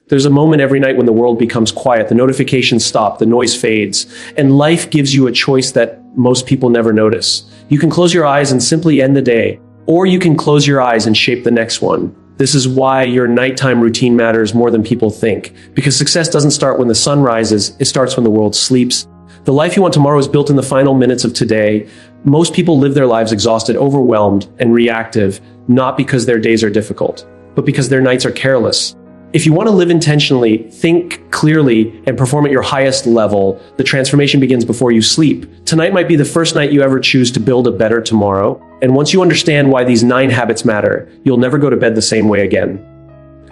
There's a moment every night when the world becomes quiet, the notifications stop, the noise fades, and life gives you a choice that most people never notice. You can close your eyes and simply end the day, or you can close your eyes and shape the next one. This is why your nighttime routine matters more than people think, because success doesn't start when the sun rises, it starts when the world sleeps. The life you want tomorrow is built in the final minutes of today. Most people live their lives exhausted, overwhelmed, and reactive, not because their days are difficult, but because their nights are careless. If you want to live intentionally, think clearly, and perform at your highest level, the transformation begins before you sleep. Tonight might be the first night you ever choose to build a better tomorrow. And once you understand why these 9 habits matter, you'll never go to bed the same way again.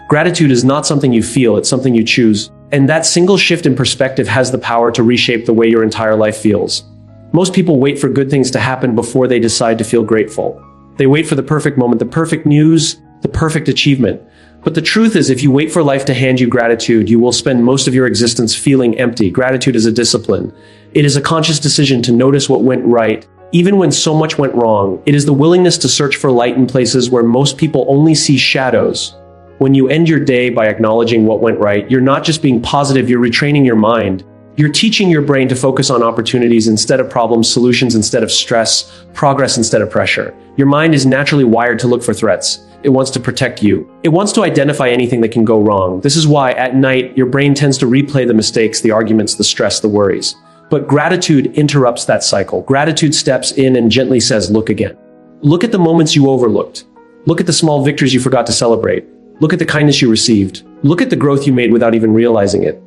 Gratitude is not something you feel, it's something you choose. And that single shift in perspective has the power to reshape the way your entire life feels. Most people wait for good things to happen before they decide to feel grateful. They wait for the perfect moment, the perfect news, the perfect achievement. But the truth is, if you wait for life to hand you gratitude, you will spend most of your existence feeling empty. Gratitude is a discipline. It is a conscious decision to notice what went right, even when so much went wrong. It is the willingness to search for light in places where most people only see shadows. When you end your day by acknowledging what went right, you're not just being positive, you're retraining your mind. You're teaching your brain to focus on opportunities instead of problems, solutions instead of stress, progress instead of pressure. Your mind is naturally wired to look for threats. It wants to protect you. It wants to identify anything that can go wrong. This is why at night, your brain tends to replay the mistakes, the arguments, the stress, the worries. But gratitude interrupts that cycle. Gratitude steps in and gently says, look again. Look at the moments you overlooked. Look at the small victories you forgot to celebrate. Look at the kindness you received. Look at the growth you made without even realizing it.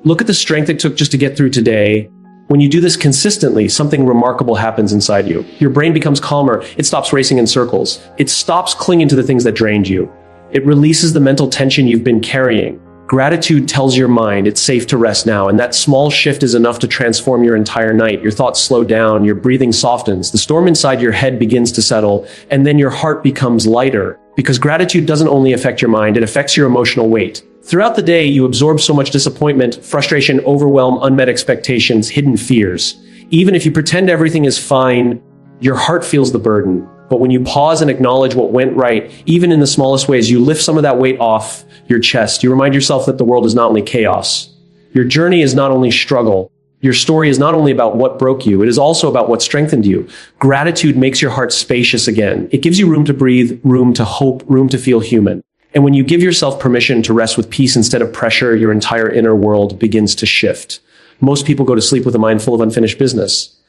Look at the strength it took just to get through today. When you do this consistently, something remarkable happens inside you. Your brain becomes calmer. It stops racing in circles. It stops clinging to the things that drained you. It releases the mental tension you've been carrying. Gratitude tells your mind it's safe to rest now, and that small shift is enough to transform your entire night. Your thoughts slow down, your breathing softens, the storm inside your head begins to settle, and then your heart becomes lighter. Because gratitude doesn't only affect your mind, it affects your emotional weight. Throughout the day, you absorb so much disappointment, frustration, overwhelm, unmet expectations, hidden fears. Even if you pretend everything is fine, your heart feels the burden. But when you pause and acknowledge what went right, even in the smallest ways, you lift some of that weight off your chest. You remind yourself that the world is not only chaos. Your journey is not only struggle. Your story is not only about what broke you, it is also about what strengthened you. Gratitude makes your heart spacious again. It gives you room to breathe, room to hope, room to feel human. And when you give yourself permission to rest with peace instead of pressure, your entire inner world begins to shift. Most people go to sleep with a mind full of unfinished business.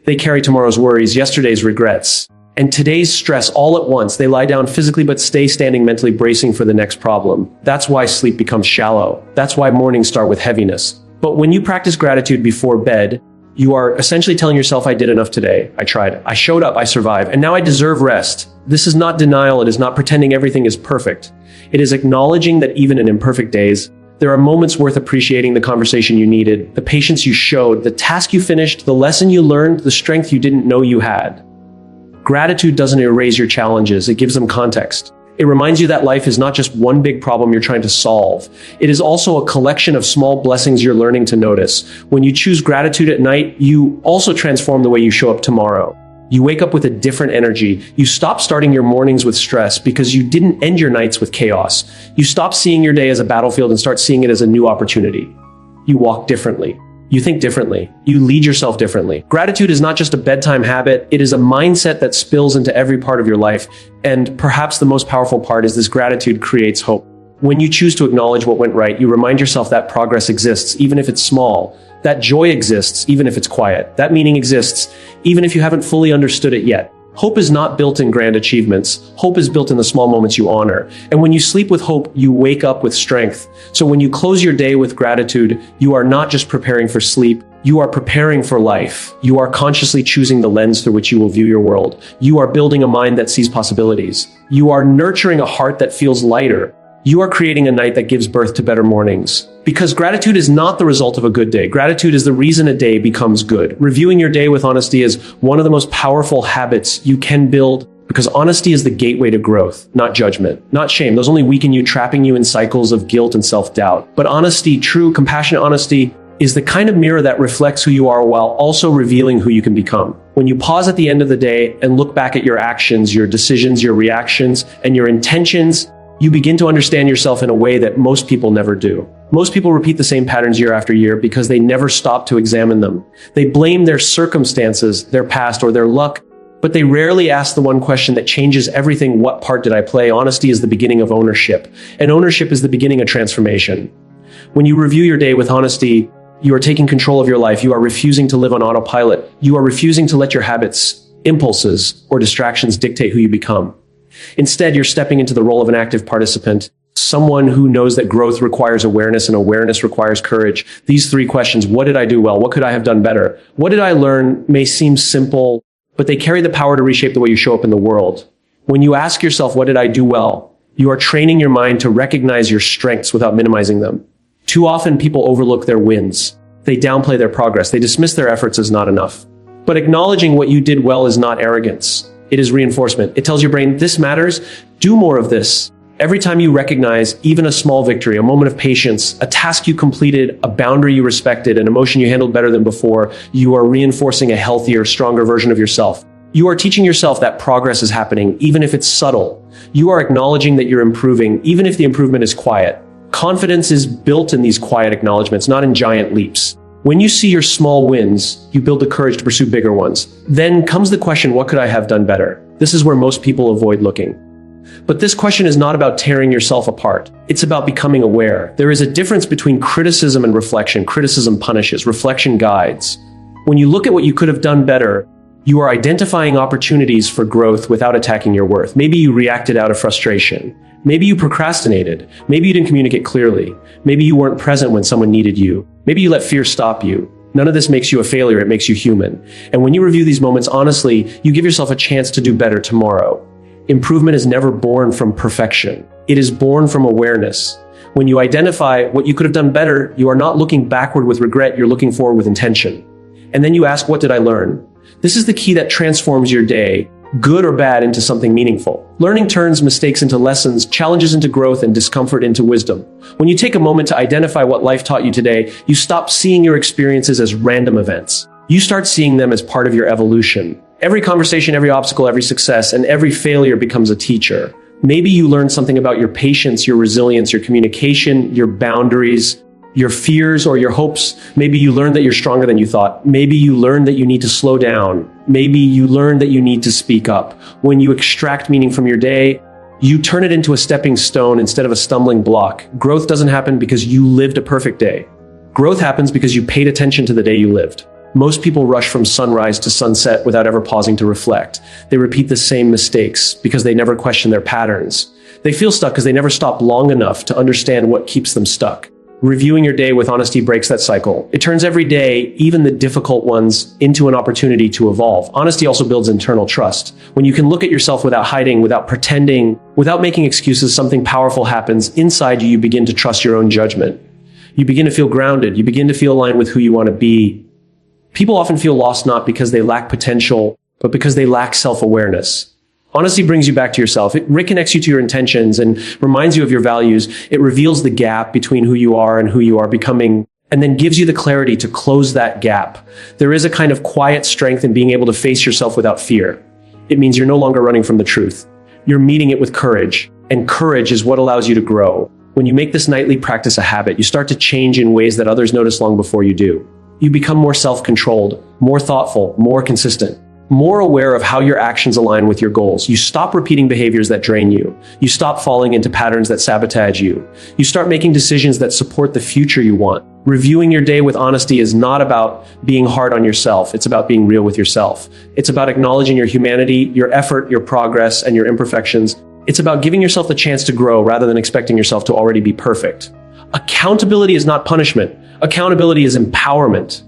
They carry tomorrow's worries, yesterday's regrets, and today's stress all at once. They lie down physically but stay standing mentally, bracing for the next problem. That's why sleep becomes shallow. That's why mornings start with heaviness. But when you practice gratitude before bed, you are essentially telling yourself, I did enough today. I tried. I showed up. I survived. And now I deserve rest. This is not denial. It is not pretending everything is perfect. It is acknowledging that even in imperfect days, there are moments worth appreciating: the conversation you needed, the patience you showed, the task you finished, the lesson you learned, the strength you didn't know you had. Gratitude doesn't erase your challenges, it gives them context. It reminds you that life is not just one big problem you're trying to solve. It is also a collection of small blessings you're learning to notice. When you choose gratitude at night, you also transform the way you show up tomorrow. You wake up with a different energy. You stop starting your mornings with stress because you didn't end your nights with chaos. You stop seeing your day as a battlefield and start seeing it as a new opportunity. You walk differently. You think differently. You lead yourself differently. Gratitude is not just a bedtime habit. It is a mindset that spills into every part of your life. And perhaps the most powerful part is this: gratitude creates hope. When you choose to acknowledge what went right, you remind yourself that progress exists, even if it's small. That joy exists, even if it's quiet. That meaning exists, even if you haven't fully understood it yet. Hope is not built in grand achievements. Hope is built in the small moments you honor. And when you sleep with hope, you wake up with strength. So when you close your day with gratitude, you are not just preparing for sleep, you are preparing for life. You are consciously choosing the lens through which you will view your world. You are building a mind that sees possibilities. You are nurturing a heart that feels lighter. You are creating a night that gives birth to better mornings. Because gratitude is not the result of a good day. Gratitude is the reason a day becomes good. Reviewing your day with honesty is one of the most powerful habits you can build, because honesty is the gateway to growth, not judgment, not shame. Those only weaken you, trapping you in cycles of guilt and self-doubt. But honesty, true, compassionate honesty, is the kind of mirror that reflects who you are while also revealing who you can become. When you pause at the end of the day and look back at your actions, your decisions, your reactions, and your intentions, You begin to understand yourself in a way that most people never do. Most people repeat the same patterns year after year because they never stop to examine them. They blame their circumstances, their past, or their luck, but they rarely ask the one question that changes everything: what part did I play? Honesty is the beginning of ownership, and ownership is the beginning of transformation. When you review your day with honesty, you are taking control of your life. You are refusing to live on autopilot. You are refusing to let your habits, impulses, or distractions dictate who you become. Instead, you're stepping into the role of an active participant, someone who knows that growth requires awareness and awareness requires courage. These three questions: what did I do well? What could I have done better? What did I learn? May seem simple, but they carry the power to reshape the way you show up in the world. When you ask yourself, what did I do well? You are training your mind to recognize your strengths without minimizing them. Too often, people overlook their wins. They downplay their progress. They dismiss their efforts as not enough. But acknowledging what you did well is not arrogance. It is reinforcement. It tells your brain, this matters, do more of this. Every time you recognize even a small victory, a moment of patience, a task you completed, a boundary you respected, an emotion you handled better than before, you are reinforcing a healthier, stronger version of yourself. You are teaching yourself that progress is happening, even if it's subtle. You are acknowledging that you're improving, even if the improvement is quiet. Confidence is built in these quiet acknowledgments, not in giant leaps. When you see your small wins, you build the courage to pursue bigger ones. Then comes the question, what could I have done better? This is where most people avoid looking. But this question is not about tearing yourself apart. It's about becoming aware. There is a difference between criticism and reflection. Criticism punishes, reflection guides. When you look at what you could have done better, you are identifying opportunities for growth without attacking your worth. Maybe you reacted out of frustration. Maybe you procrastinated. Maybe you didn't communicate clearly. Maybe you weren't present when someone needed you. Maybe you let fear stop you. None of this makes you a failure, it makes you human. And when you review these moments honestly, you give yourself a chance to do better tomorrow. Improvement is never born from perfection. It is born from awareness. When you identify what you could have done better, you are not looking backward with regret, you're looking forward with intention. And then you ask, what did I learn? This is the key that transforms your day, good or bad, into something meaningful. Learning turns mistakes into lessons, challenges into growth, and discomfort into wisdom. When you take a moment to identify what life taught you today, you stop seeing your experiences as random events. You start seeing them as part of your evolution. Every conversation, every obstacle, every success, and every failure becomes a teacher. Maybe you learned something about your patience, your resilience, your communication, your boundaries, your fears or your hopes. Maybe you learned that you're stronger than you thought. Maybe you learned that you need to slow down. Maybe you learned that you need to speak up. When you extract meaning from your day, you turn it into a stepping stone instead of a stumbling block. Growth doesn't happen because you lived a perfect day. Growth happens because you paid attention to the day you lived. Most people rush from sunrise to sunset without ever pausing to reflect. They repeat the same mistakes because they never question their patterns. They feel stuck because they never stop long enough to understand what keeps them stuck. Reviewing your day with honesty breaks that cycle. It turns every day, even the difficult ones, into an opportunity to evolve. Honesty also builds internal trust. When you can look at yourself without hiding, without pretending, without making excuses, something powerful happens. Inside you, you begin to trust your own judgment. You begin to feel grounded. You begin to feel aligned with who you want to be. People often feel lost not because they lack potential, but because they lack self-awareness. Honesty brings you back to yourself. It reconnects you to your intentions and reminds you of your values. It reveals the gap between who you are and who you are becoming, and then gives you the clarity to close that gap. There is a kind of quiet strength in being able to face yourself without fear. It means you're no longer running from the truth. You're meeting it with courage, and courage is what allows you to grow. When you make this nightly practice a habit, you start to change in ways that others notice long before you do. You become more self-controlled, more thoughtful, more consistent, more aware of how your actions align with your goals. You stop repeating behaviors that drain you. You stop falling into patterns that sabotage you. You start making decisions that support the future you want. Reviewing your day with honesty is not about being hard on yourself. It's about being real with yourself. It's about acknowledging your humanity, your effort, your progress, and your imperfections. It's about giving yourself the chance to grow rather than expecting yourself to already be perfect. Accountability is not punishment. Accountability is empowerment.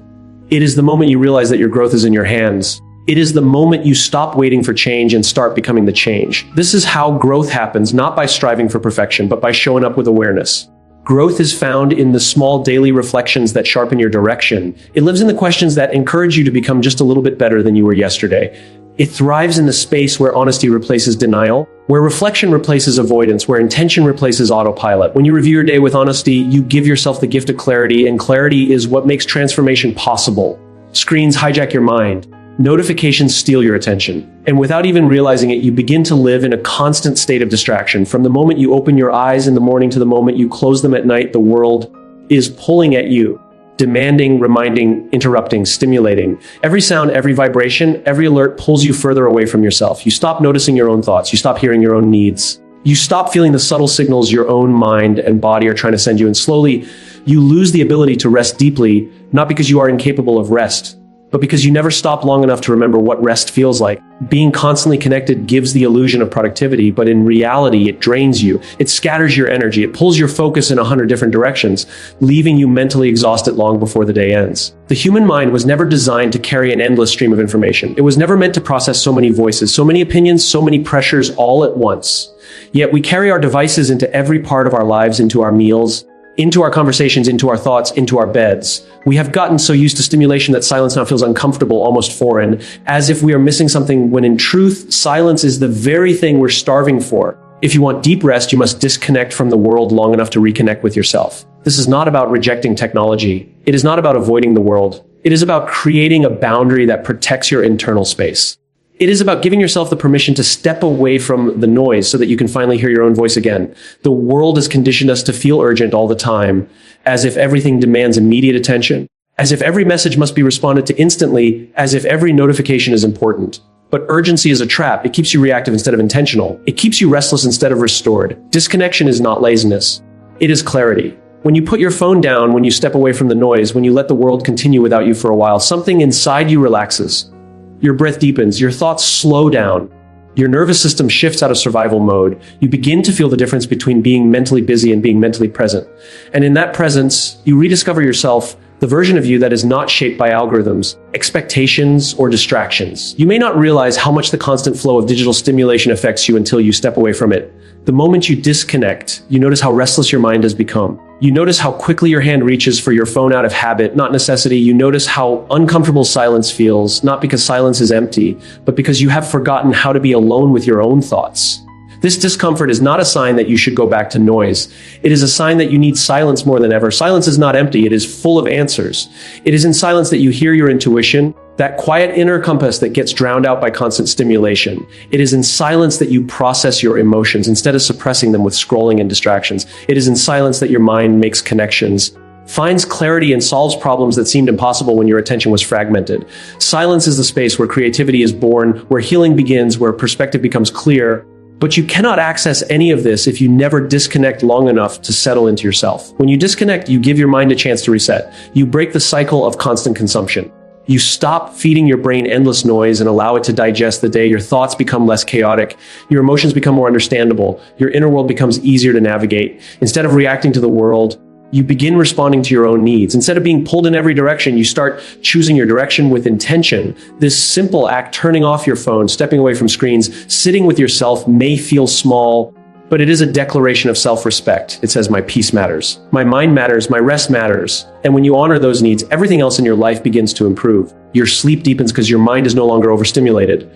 It is the moment you realize that your growth is in your hands. It is the moment you stop waiting for change and start becoming the change. This is how growth happens, not by striving for perfection, but by showing up with awareness. Growth is found in the small daily reflections that sharpen your direction. It lives in the questions that encourage you to become just a little bit better than you were yesterday. It thrives in the space where honesty replaces denial, where reflection replaces avoidance, where intention replaces autopilot. When you review your day with honesty, you give yourself the gift of clarity, and clarity is what makes transformation possible. Screens hijack your mind. Notifications steal your attention, and without even realizing it, you begin to live in a constant state of distraction. From the moment you open your eyes in the morning to the moment you close them at night, the world is pulling at you, demanding, reminding, interrupting, stimulating. Every sound, every vibration, every alert pulls you further away from yourself. You stop noticing your own thoughts. You stop hearing your own needs. You stop feeling the subtle signals your own mind and body are trying to send you, and slowly you lose the ability to rest deeply, not because you are incapable of rest, but because you never stop long enough to remember what rest feels like. Being constantly connected gives the illusion of productivity, but in reality, it drains you. It scatters your energy. It pulls your focus in 100 different directions, leaving you mentally exhausted long before the day ends. The human mind was never designed to carry an endless stream of information. It was never meant to process so many voices, so many opinions, so many pressures all at once. Yet we carry our devices into every part of our lives, into our meals, into our conversations, into our thoughts, into our beds. We have gotten so used to stimulation that silence now feels uncomfortable, almost foreign, as if we are missing something, when in truth, silence is the very thing we're starving for. If you want deep rest, you must disconnect from the world long enough to reconnect with yourself. This is not about rejecting technology. It is not about avoiding the world. It is about creating a boundary that protects your internal space. It is about giving yourself the permission to step away from the noise so that you can finally hear your own voice again. The world has conditioned us to feel urgent all the time, as if everything demands immediate attention, as if every message must be responded to instantly, as if every notification is important. But urgency is a trap. It keeps you reactive instead of intentional. It keeps you restless instead of restored. Disconnection is not laziness. It is clarity. When you put your phone down, when you step away from the noise, when you let the world continue without you for a while, something inside you relaxes. Your breath deepens, your thoughts slow down, your nervous system shifts out of survival mode. You begin to feel the difference between being mentally busy and being mentally present. And in that presence, you rediscover yourself, the version of you that is not shaped by algorithms, expectations, or distractions. You may not realize how much the constant flow of digital stimulation affects you until you step away from it. The moment you disconnect, you notice how restless your mind has become. You notice how quickly your hand reaches for your phone out of habit, not necessity. You notice how uncomfortable silence feels, not because silence is empty, but because you have forgotten how to be alone with your own thoughts. This discomfort is not a sign that you should go back to noise. It is a sign that you need silence more than ever. Silence is not empty. It is full of answers. It is in silence that you hear your intuition, that quiet inner compass that gets drowned out by constant stimulation. It is in silence that you process your emotions instead of suppressing them with scrolling and distractions. It is in silence that your mind makes connections, finds clarity, and solves problems that seemed impossible when your attention was fragmented. Silence is the space where creativity is born, where healing begins, where perspective becomes clear. But you cannot access any of this if you never disconnect long enough to settle into yourself. When you disconnect, you give your mind a chance to reset. You break the cycle of constant consumption. You stop feeding your brain endless noise and allow it to digest the day. Your thoughts become less chaotic. Your emotions become more understandable. Your inner world becomes easier to navigate. Instead of reacting to the world, you begin responding to your own needs. Instead of being pulled in every direction, you start choosing your direction with intention. This simple act, turning off your phone, stepping away from screens, sitting with yourself, may feel small, but it is a declaration of self-respect. It says, my peace matters, my mind matters, my rest matters. And when you honor those needs, everything else in your life begins to improve. Your sleep deepens because your mind is no longer overstimulated.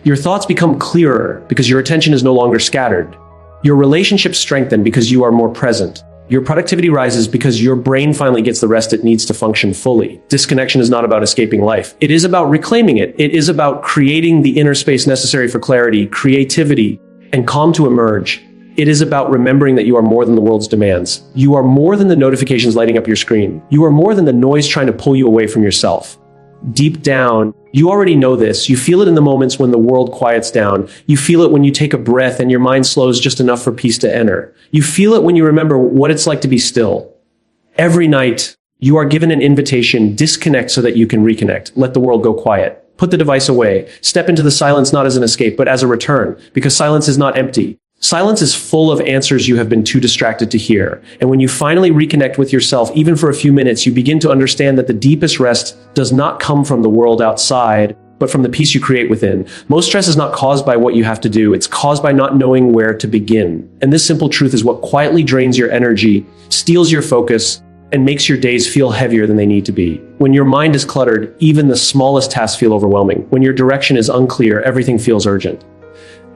Your thoughts become clearer because your attention is no longer scattered. Your relationships strengthen because you are more present. Your productivity rises because your brain finally gets the rest it needs to function fully. Disconnection is not about escaping life. It is about reclaiming it. It is about creating the inner space necessary for clarity, creativity, and calm to emerge. It is about remembering that you are more than the world's demands. You are more than the notifications lighting up your screen. You are more than the noise trying to pull you away from yourself. Deep down, you already know this. You feel it in the moments when the world quiets down. You feel it when you take a breath and your mind slows just enough for peace to enter. You feel it when you remember what it's like to be still. Every night, you are given an invitation: disconnect so that you can reconnect. Let the world go quiet. Put the device away. Step into the silence not as an escape, but as a return, because silence is not empty. Silence is full of answers you have been too distracted to hear. And when you finally reconnect with yourself, even for a few minutes, you begin to understand that the deepest rest does not come from the world outside, but from the peace you create within. Most stress is not caused by what you have to do. It's caused by not knowing where to begin. And this simple truth is what quietly drains your energy, steals your focus, and makes your days feel heavier than they need to be. When your mind is cluttered, even the smallest tasks feel overwhelming. When your direction is unclear, everything feels urgent.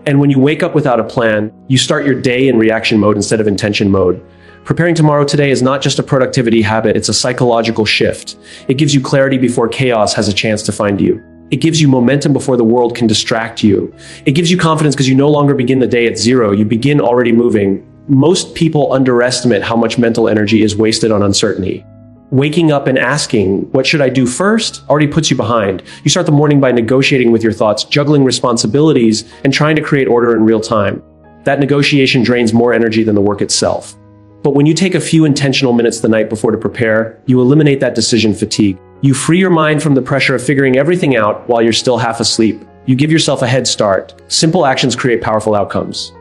And when you wake up without a plan, you start your day in reaction mode instead of intention mode. Preparing tomorrow today is not just a productivity habit, it's a psychological shift. It gives you clarity before chaos has a chance to find you. It gives you momentum before the world can distract you. It gives you confidence because you no longer begin the day at zero. You begin already moving. Most people underestimate how much mental energy is wasted on uncertainty. Waking up and asking, what should I do first, already puts you behind. You start the morning by negotiating with your thoughts, juggling responsibilities, and trying to create order in real time. That negotiation drains more energy than the work itself. But when you take a few intentional minutes the night before to prepare, you eliminate that decision fatigue. You free your mind from the pressure of figuring everything out while you're still half asleep. You give yourself a head start. Simple actions create powerful outcomes.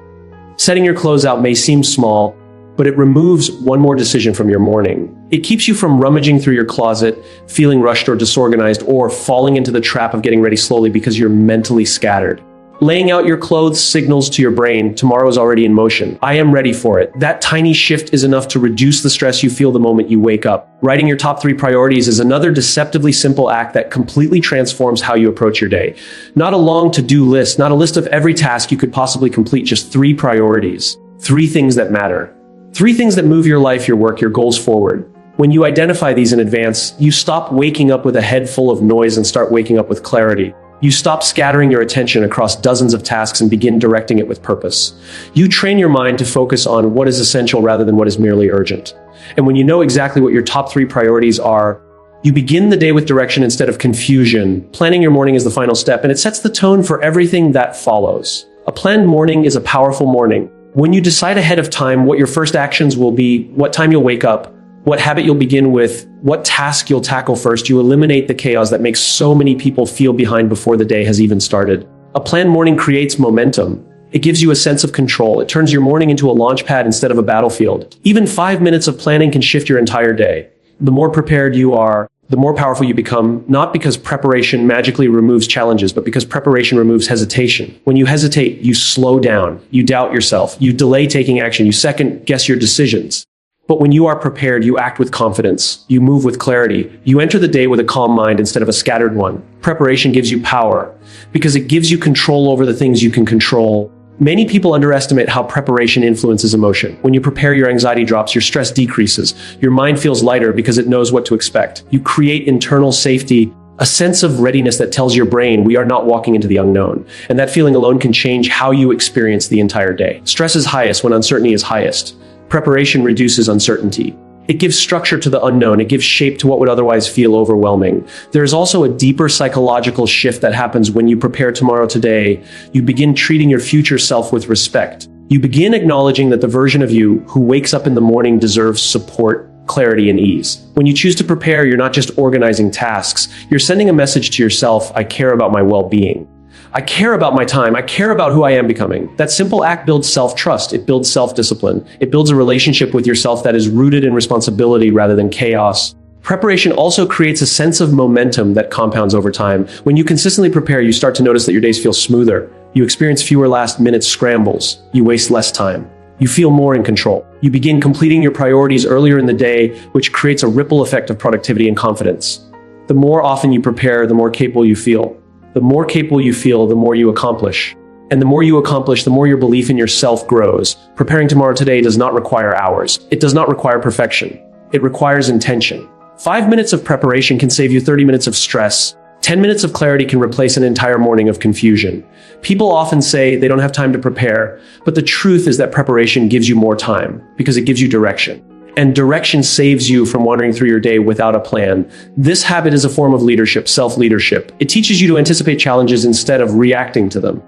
Setting your clothes out may seem small, but it removes one more decision from your morning. It keeps you from rummaging through your closet, feeling rushed or disorganized, or falling into the trap of getting ready slowly because you're mentally scattered. Laying out your clothes signals to your brain, tomorrow is already in motion. I am ready for it. That tiny shift is enough to reduce the stress you feel the moment you wake up. Writing your top 3 priorities is another deceptively simple act that completely transforms how you approach your day. Not a long to-do list, not a list of every task you could possibly complete, just 3 priorities. 3 things that matter. 3 things that move your life, your work, your goals forward. When you identify these in advance, you stop waking up with a head full of noise and start waking up with clarity. You stop scattering your attention across dozens of tasks and begin directing it with purpose. You train your mind to focus on what is essential rather than what is merely urgent. And when you know exactly what your top 3 priorities are, you begin the day with direction instead of confusion. Planning your morning is the final step, and it sets the tone for everything that follows. A planned morning is a powerful morning. When you decide ahead of time what your first actions will be, what time you'll wake up, what habit you'll begin with, what task you'll tackle first, you eliminate the chaos that makes so many people feel behind before the day has even started. A planned morning creates momentum. It gives you a sense of control. It turns your morning into a launch pad instead of a battlefield. Even 5 minutes of planning can shift your entire day. The more prepared you are, the more powerful you become, not because preparation magically removes challenges, but because preparation removes hesitation. When you hesitate, you slow down, you doubt yourself, you delay taking action, you second guess your decisions. But when you are prepared, you act with confidence, you move with clarity, you enter the day with a calm mind instead of a scattered one. Preparation gives you power, because it gives you control over the things you can control. Many people underestimate how preparation influences emotion. When you prepare, your anxiety drops, your stress decreases, your mind feels lighter because it knows what to expect. You create internal safety, a sense of readiness that tells your brain we are not walking into the unknown. And that feeling alone can change how you experience the entire day. Stress is highest when uncertainty is highest. Preparation reduces uncertainty. It gives structure to the unknown. It gives shape to what would otherwise feel overwhelming. There is also a deeper psychological shift that happens when you prepare tomorrow today. You begin treating your future self with respect. You begin acknowledging that the version of you who wakes up in the morning deserves support, clarity, and ease. When you choose to prepare, you're not just organizing tasks. You're sending a message to yourself, I care about my well-being. I care about my time. I care about who I am becoming. That simple act builds self-trust. It builds self-discipline. It builds a relationship with yourself that is rooted in responsibility rather than chaos. Preparation also creates a sense of momentum that compounds over time. When you consistently prepare, you start to notice that your days feel smoother. You experience fewer last-minute scrambles. You waste less time. You feel more in control. You begin completing your priorities earlier in the day, which creates a ripple effect of productivity and confidence. The more often you prepare, the more capable you feel. The more capable you feel, the more you accomplish. And the more you accomplish, the more your belief in yourself grows. Preparing tomorrow today does not require hours. It does not require perfection. It requires intention. 5 minutes of preparation can save you 30 minutes of stress. 10 minutes of clarity can replace an entire morning of confusion. People often say they don't have time to prepare, but the truth is that preparation gives you more time because it gives you direction. And direction saves you from wandering through your day without a plan. This habit is a form of leadership, self-leadership. It teaches you to anticipate challenges instead of reacting to them.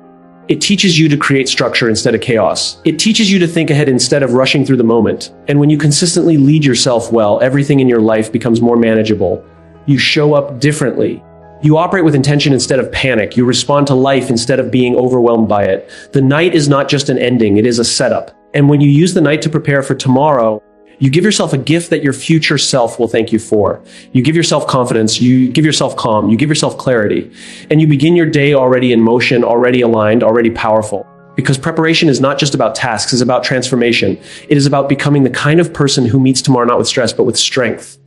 It teaches you to create structure instead of chaos. It teaches you to think ahead instead of rushing through the moment. And when you consistently lead yourself well, everything in your life becomes more manageable. You show up differently. You operate with intention instead of panic. You respond to life instead of being overwhelmed by it. The night is not just an ending, it is a setup. And when you use the night to prepare for tomorrow, you give yourself a gift that your future self will thank you for. You give yourself confidence, you give yourself calm, you give yourself clarity, and you begin your day already in motion, already aligned, already powerful. Because preparation is not just about tasks, it's about transformation. It is about becoming the kind of person who meets tomorrow not with stress, but with strength.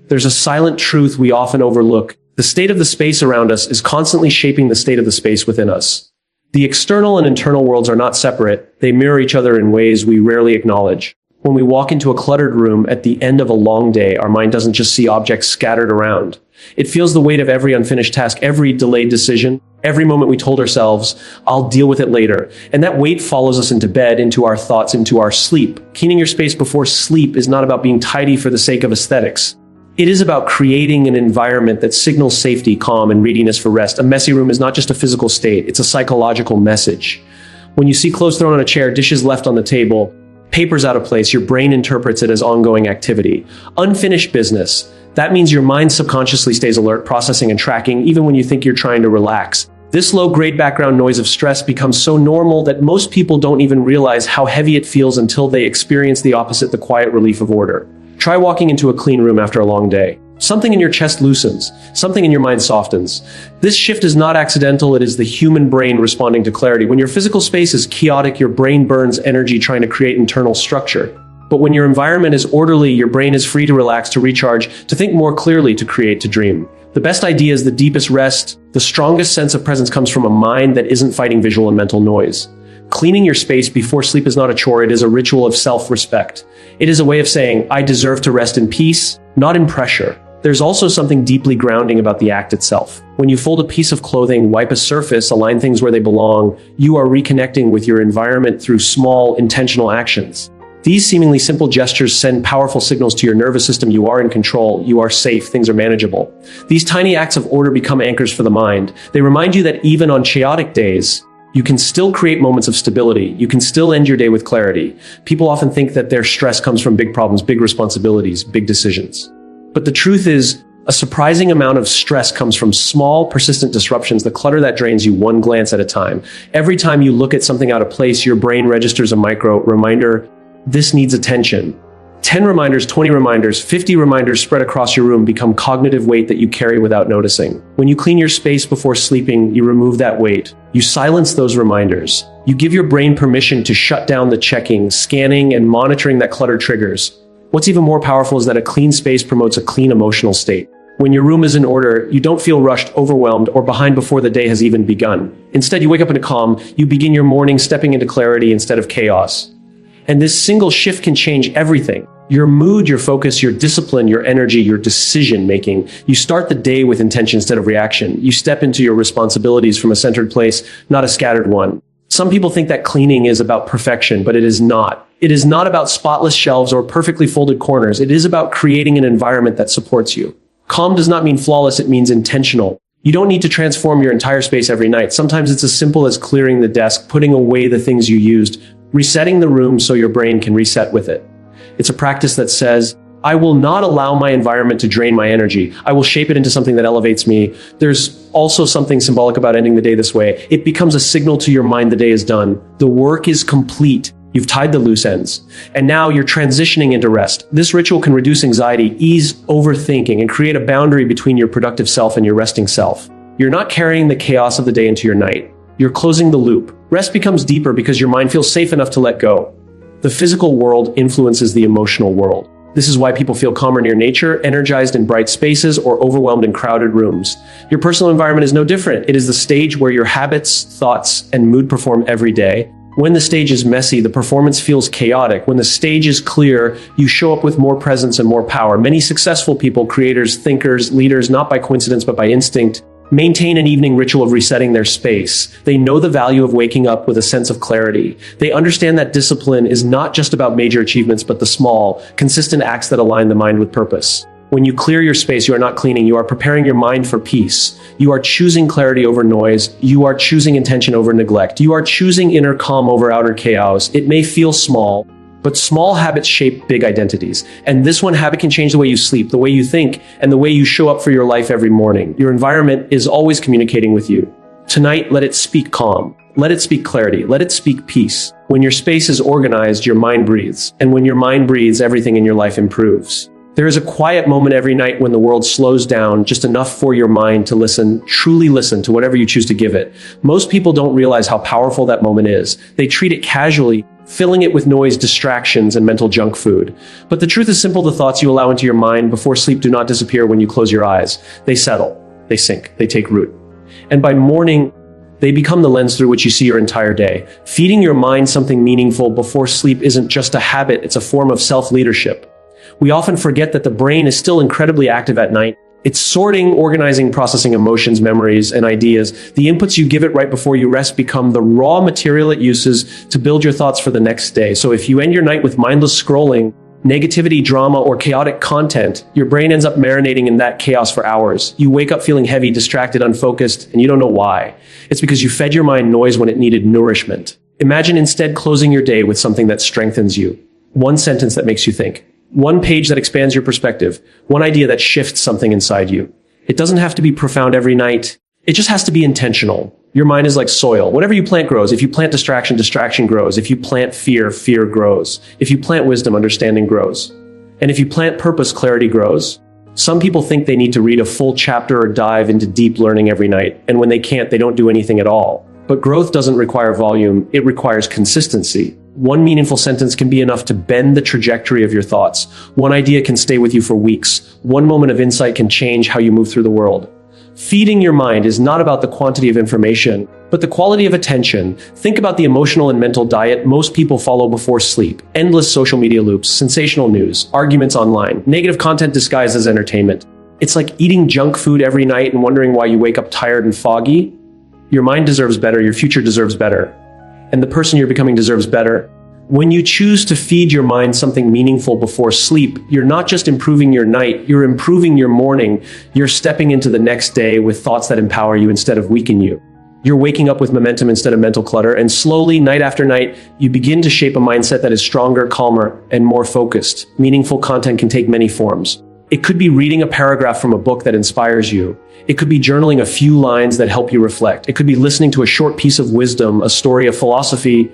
There's a silent truth we often overlook. The state of the space around us is constantly shaping the state of the space within us. The external and internal worlds are not separate. They mirror each other in ways we rarely acknowledge. When we walk into a cluttered room at the end of a long day, our mind doesn't just see objects scattered around. It feels the weight of every unfinished task, every delayed decision, every moment we told ourselves, I'll deal with it later. And that weight follows us into bed, into our thoughts, into our sleep. Cleaning your space before sleep is not about being tidy for the sake of aesthetics. It is about creating an environment that signals safety, calm, and readiness for rest. A messy room is not just a physical state, it's a psychological message. When you see clothes thrown on a chair, dishes left on the table, papers out of place, your brain interprets it as ongoing activity. Unfinished business. That means your mind subconsciously stays alert, processing and tracking, even when you think you're trying to relax. This low-grade background noise of stress becomes so normal that most people don't even realize how heavy it feels until they experience the opposite, the quiet relief of order. Try walking into a clean room after a long day. Something in your chest loosens. Something in your mind softens. This shift is not accidental. It is the human brain responding to clarity. When your physical space is chaotic, your brain burns energy trying to create internal structure. But when your environment is orderly, your brain is free to relax, to recharge, to think more clearly, to create, to dream. The best ideas, the deepest rest, the strongest sense of presence comes from a mind that isn't fighting visual and mental noise. Cleaning your space before sleep is not a chore, it is a ritual of self-respect. It is a way of saying, I deserve to rest in peace, not in pressure. There's also something deeply grounding about the act itself. When you fold a piece of clothing, wipe a surface, align things where they belong, you are reconnecting with your environment through small, intentional actions. These seemingly simple gestures send powerful signals to your nervous system. You are in control, you are safe, things are manageable. These tiny acts of order become anchors for the mind. They remind you that even on chaotic days, you can still create moments of stability. You can still end your day with clarity. People often think that their stress comes from big problems, big responsibilities, big decisions. But the truth is, a surprising amount of stress comes from small, persistent disruptions, the clutter that drains you one glance at a time. Every time you look at something out of place, your brain registers a micro reminder, this needs attention. 10 reminders, 20 reminders, 50 reminders spread across your room become cognitive weight that you carry without noticing. When you clean your space before sleeping, you remove that weight. You silence those reminders. You give your brain permission to shut down the checking, scanning, and monitoring that clutter triggers. What's even more powerful is that a clean space promotes a clean emotional state. When your room is in order, you don't feel rushed, overwhelmed, or behind before the day has even begun. Instead, you wake up in a calm, you begin your morning stepping into clarity instead of chaos. And this single shift can change everything. Your mood, your focus, your discipline, your energy, your decision making. You start the day with intention instead of reaction. You step into your responsibilities from a centered place, not a scattered one. Some people think that cleaning is about perfection, but it is not. It is not about spotless shelves or perfectly folded corners. It is about creating an environment that supports you. Calm does not mean flawless, it means intentional. You don't need to transform your entire space every night. Sometimes it's as simple as clearing the desk, putting away the things you used, resetting the room so your brain can reset with it. It's a practice that says, I will not allow my environment to drain my energy. I will shape it into something that elevates me. There's also something symbolic about ending the day this way. It becomes a signal to your mind the day is done. The work is complete. You've tied the loose ends. And now you're transitioning into rest. This ritual can reduce anxiety, ease overthinking, and create a boundary between your productive self and your resting self. You're not carrying the chaos of the day into your night. You're closing the loop. Rest becomes deeper because your mind feels safe enough to let go. The physical world influences the emotional world. This is why people feel calmer near nature, energized in bright spaces, or overwhelmed in crowded rooms. Your personal environment is no different. It is the stage where your habits, thoughts, and mood perform every day. When the stage is messy, the performance feels chaotic. When the stage is clear, you show up with more presence and more power. Many successful people, creators, thinkers, leaders, not by coincidence but by instinct, maintain an evening ritual of resetting their space. They know the value of waking up with a sense of clarity. They understand that discipline is not just about major achievements, but the small, consistent acts that align the mind with purpose. When you clear your space, you are not cleaning, you are preparing your mind for peace. You are choosing clarity over noise. You are choosing intention over neglect. You are choosing inner calm over outer chaos. It may feel small, but small habits shape big identities. And this one habit can change the way you sleep, the way you think, and the way you show up for your life every morning. Your environment is always communicating with you. Tonight, let it speak calm. Let it speak clarity. Let it speak peace. When your space is organized, your mind breathes. And when your mind breathes, everything in your life improves. There is a quiet moment every night when the world slows down just enough for your mind to listen, truly listen to whatever you choose to give it. Most people don't realize how powerful that moment is. They treat it casually, filling it with noise, distractions, and mental junk food. But the truth is simple. The thoughts you allow into your mind before sleep do not disappear when you close your eyes. They settle, they sink, they take root. And by morning, they become the lens through which you see your entire day. Feeding your mind something meaningful before sleep isn't just a habit, it's a form of self-leadership. We often forget that the brain is still incredibly active at night. It's sorting, organizing, processing emotions, memories, and ideas. The inputs you give it right before you rest become the raw material it uses to build your thoughts for the next day. So if you end your night with mindless scrolling, negativity, drama, or chaotic content, your brain ends up marinating in that chaos for hours. You wake up feeling heavy, distracted, unfocused, and you don't know why. It's because you fed your mind noise when it needed nourishment. Imagine instead closing your day with something that strengthens you. One sentence that makes you think. One page that expands your perspective. One idea that shifts something inside you. It doesn't have to be profound every night. It just has to be intentional. Your mind is like soil. Whatever you plant grows. If you plant distraction, distraction grows. If you plant fear, fear grows. If you plant wisdom, understanding grows. And if you plant purpose, clarity grows. Some people think they need to read a full chapter or dive into deep learning every night. And when they can't, they don't do anything at all. But growth doesn't require volume. It requires consistency. One meaningful sentence can be enough to bend the trajectory of your thoughts. One idea can stay with you for weeks. One moment of insight can change how you move through the world. Feeding your mind is not about the quantity of information, but the quality of attention. Think about the emotional and mental diet most people follow before sleep. Endless social media loops, sensational news, arguments online, negative content disguised as entertainment. It's like eating junk food every night and wondering why you wake up tired and foggy. Your mind deserves better, your future deserves better, and the person you're becoming deserves better. When you choose to feed your mind something meaningful before sleep, you're not just improving your night, you're improving your morning. You're stepping into the next day with thoughts that empower you instead of weaken you. You're waking up with momentum instead of mental clutter, and slowly, night after night, you begin to shape a mindset that is stronger, calmer, and more focused. Meaningful content can take many forms. It could be reading a paragraph from a book that inspires you. It could be journaling a few lines that help you reflect. It could be listening to a short piece of wisdom, a story of philosophy,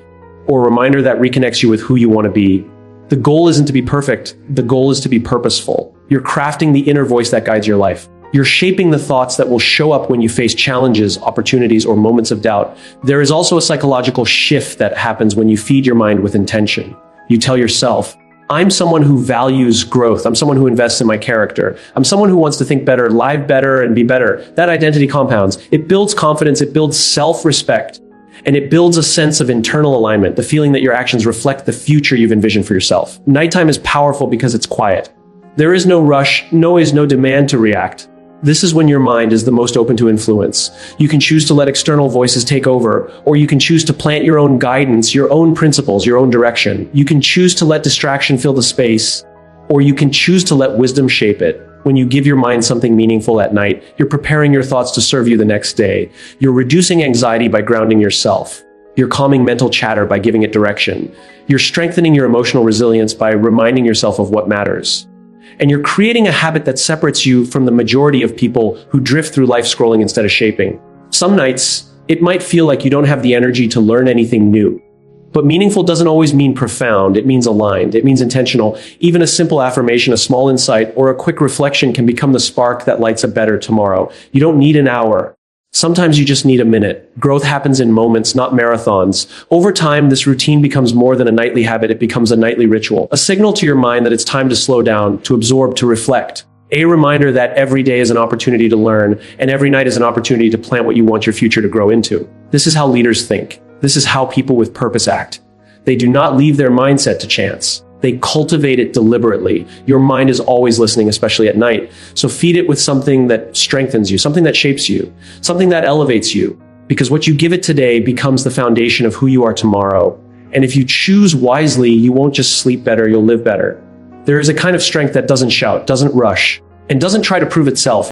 or a reminder that reconnects you with who you want to be. The goal isn't to be perfect. The goal is to be purposeful. You're crafting the inner voice that guides your life. You're shaping the thoughts that will show up when you face challenges, opportunities, or moments of doubt. There is also a psychological shift that happens when you feed your mind with intention. You tell yourself, I'm someone who values growth. I'm someone who invests in my character. I'm someone who wants to think better, live better, and be better. That identity compounds. It builds confidence. It builds self-respect. And it builds a sense of internal alignment, the feeling that your actions reflect the future you've envisioned for yourself. Nighttime is powerful because it's quiet. There is no rush, noise, no demand to react. This is when your mind is the most open to influence. You can choose to let external voices take over, or you can choose to plant your own guidance, your own principles, your own direction. You can choose to let distraction fill the space, or you can choose to let wisdom shape it. When you give your mind something meaningful at night, you're preparing your thoughts to serve you the next day. You're reducing anxiety by grounding yourself. You're calming mental chatter by giving it direction. You're strengthening your emotional resilience by reminding yourself of what matters. And you're creating a habit that separates you from the majority of people who drift through life scrolling instead of shaping. Some nights, it might feel like you don't have the energy to learn anything new. But meaningful doesn't always mean profound. It means aligned. It means intentional. Even a simple affirmation, a small insight, or a quick reflection can become the spark that lights a better tomorrow. You don't need an hour. Sometimes you just need a minute. Growth happens in moments, not marathons. Over time, this routine becomes more than a nightly habit. It becomes a nightly ritual, a signal to your mind that it's time to slow down, to absorb, to reflect. A reminder that every day is an opportunity to learn, and every night is an opportunity to plant what you want your future to grow into. This is how leaders think. This is how people with purpose act. They do not leave their mindset to chance. They cultivate it deliberately. Your mind is always listening, especially at night. So feed it with something that strengthens you, something that shapes you, something that elevates you. Because what you give it today becomes the foundation of who you are tomorrow. And if you choose wisely, you won't just sleep better, you'll live better. There is a kind of strength that doesn't shout, doesn't rush, and doesn't try to prove itself.